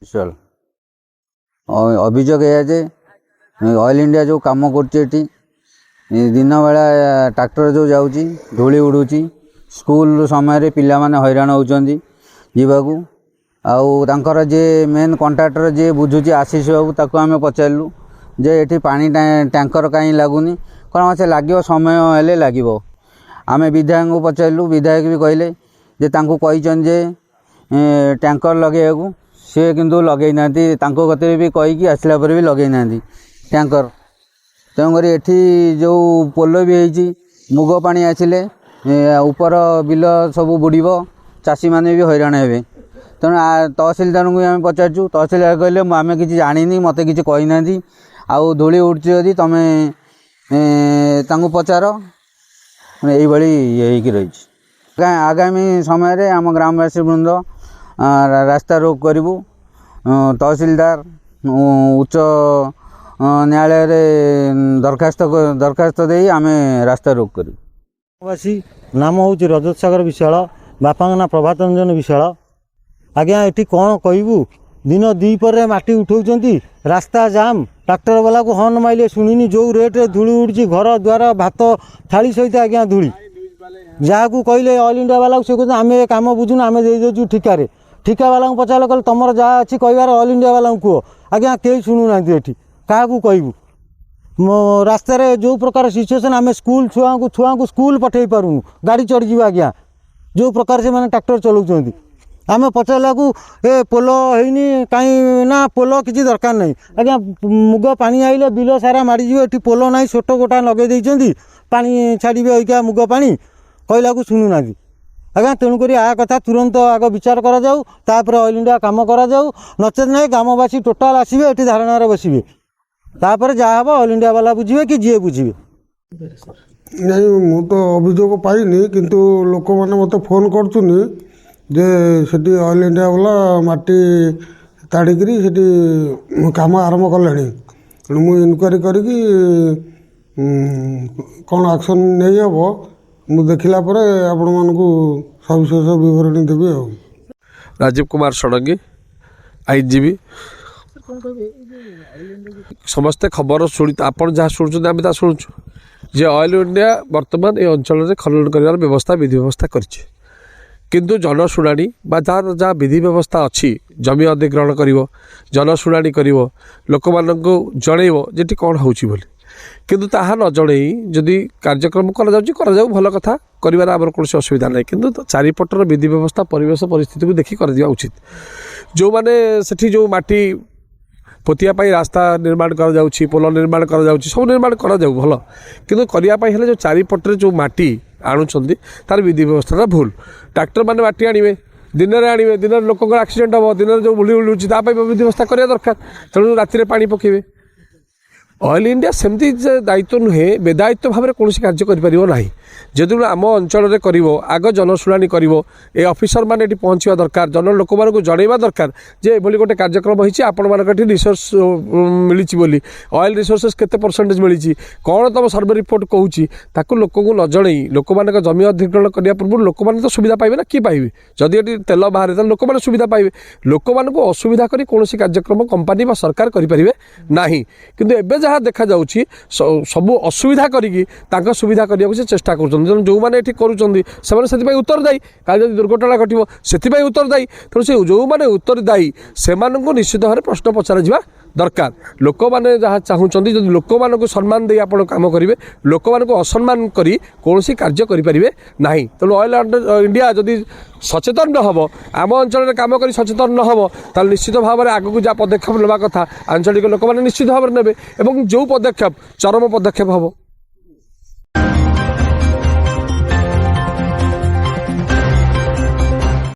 विश्वाल अभियोग है जे oil India जो काम कर दिन बेला ट्रैक्टर जो जाऊँगी धूली उड़ूची स्कूल समय पिला माने हैरान होती जावाकू आउर जे मेन कंट्राक्टर जे बुझुची आशीष बाबू ताको आम पचारू जे ये पानी टैंकर कहीं लगुनि कौन से लगे समय हेले लगे आम विधायक को पचारू विधायक भी कहले जे तांको कहिचन जे टैंकर लगे सी किंतु लगे ना गति भी कहीकि आसला पर भी लगे ना टैंकर तेणुक एठी जो पोल भी होती मुग पानी आसिले ऊपर बिल सब बुड़ब चाषी मैंने भी हैरान हे तेणु तहसिलदार को आम पचारू तहसिलदार कहले आम कि जानी मत कि कहीना आउ धूली उड़ची यदि तुम पचार ये रही आगामी समय आम ग्रामवासी वृंद रास्ता रोक करूँ तहसिलदार उच्च न्यायालय दरखास्त दे आम रास्ता रोक करूँ। नाम हूँ रजत सागर विशाल बापा ना प्रभात रंजन विशाल आज्ञा ये कौन कहबू दिन दीपर माटी उठाऊँ रास्ता जाम ट्रैक्टर वाला को हर्न माइले शुणिनी जो रेट धूली उड़ी घर द्वार भात थाली सहित आज्ञा धूली जहाँ को कहले ऑल इंडिया वाला से कहते आम ये कम बुझुन आम दे दे ठिकार ठिका वाला पचारे कल तुम जहाँ अच्छी कहार ऑल इंडिया वाला कह आज्ञा कई शुणुना ये क्या कहबू रास्तार जो प्रकार सिचुएसन आम स्कूल छुआ को स्कूल पठे पारूँ गाड़ी चढ़ी आज्ञा जो प्रकार से मैंने ट्रैक्टर चलाऊँ आम पचारा को ए पोल है कहीं ना पोल किसी दरकार नहीं आज्ञा मुग पानी आइले बिल सारा माड़ीज ये पोल ना छोट गोटा लगे पानी छाड़े अइका मुग पानी कहला को शुणुना आज्ञा तेणुक आ कथा तुरंत आग विचार कर ऑयल इंडिया कम कर नचेत ना ग्रामवासी टोटाल आसवे ये धारणार बसवे तापर जहाँ हम ऑल इंडिया वाला बुझे कि जी बुझे नहीं मु तो अभियोग पाइनी किंतु लोक मैंने मत फोन करछुनी जे सेठी ऑयल इंडिया वाला माटी ताड़िकी सेठी काम आरंभ कले तेणु मु इनक्वारी करी कौन एक्शन नहीं हम मु देखला पर आपण मानकू सविशेष विवरणी देवी। राजीव कुमार षडंगी आईनजीवी समस्ते खबर शुणी आप जहाँ शुणुं आम शुणु जे ऑयल इंडिया बर्तमान ये अंचल खनन कर व्यवस्था विधि व्यवस्था करिछि किंतु जनशुणाणी जार जहाँ विधि व्यवस्था अच्छी जमी अधिग्रहण कर जनशुणाणी कर लोक मानक जनइब जे कौन होची बोली किंतु ताहा न जणई जदि कार्यक्रम करा भल कथा कर आमर कौन असुविधा ना कि चारिपटर विधि व्यवस्था परिवेश परिस्थिति को देखी कर उचित जो मैंने सेठी जो माटी पोतिया रास्ता निर्माण कर पोल निर्माण कर सब निर्माण कर भल किंतु करने जो चारिपटे जो माटी आणुंट तार विधि व्यवस्था भूल ट्रैक्टर मैंने माटी आणवे दिन में आणवे दिन लोक एक्सीडेंट हम दिन जो बुली उड़ूची विधि व्यवस्था करवा दरकार तेणु राति पानी पकेबे ऑयल इंडिया सेमती दायित्व नुहे बेदायित्व भाव में कौन कार्य करना जदि आम अंचल आग जनशुणाणी कर ऑफिसर मैंने पहुँचा दरकार जन लोक मानक जनवा दरकार जे एभली गोटे कार्यक्रम होती आपण मानक रिसोर्स मिली बोली ऑयल रिसोर्सेस केते परसेंटेज मिली कौन तुम सर्वे रिपोर्ट कहूँ ताकू लोक को न जन लोक मानक जमी अधिग्रहण करने पूर्व लोक मैंने तो सुविधा पाइबे ना कि पाइबे जदि ये तेल बाहर तो लोक मैंने सुविधा पाइबे लोक मानक असुविधा कर कौन कार्यक्रम कंपानी बा सरकार करें ना किंतु एबे जहाँ देखा जाउछि सबु असुविधा करिकी तांका सुविधा करिया से चेष्टा कर जो मैंने ये करुँच उत्तरदायी काल जब दुर्घटना घटो से उत्तरदायी तेणु से जो मैंने उत्तरदायी से निश्चित भाव में प्रश्न पचरा जा दरकार लोक मैंने जहाँ चाहूँगी जब लोक मानक सम्मान दे आप कम करेंगे लोक मानक असम्मान करी कौन कार्य करें ना तेणु ऑयल इंडिया जदि सचेतन न हम आम अंचल कम कर सचेतन न हम ताल निश्चित भाव में आगक जहाँ पदक्षेप नेबा कथा आंचलिक लोक मैंने निश्चित भाव में नेबे एवं जो पदक्षेप चरम पदक्षेप हम।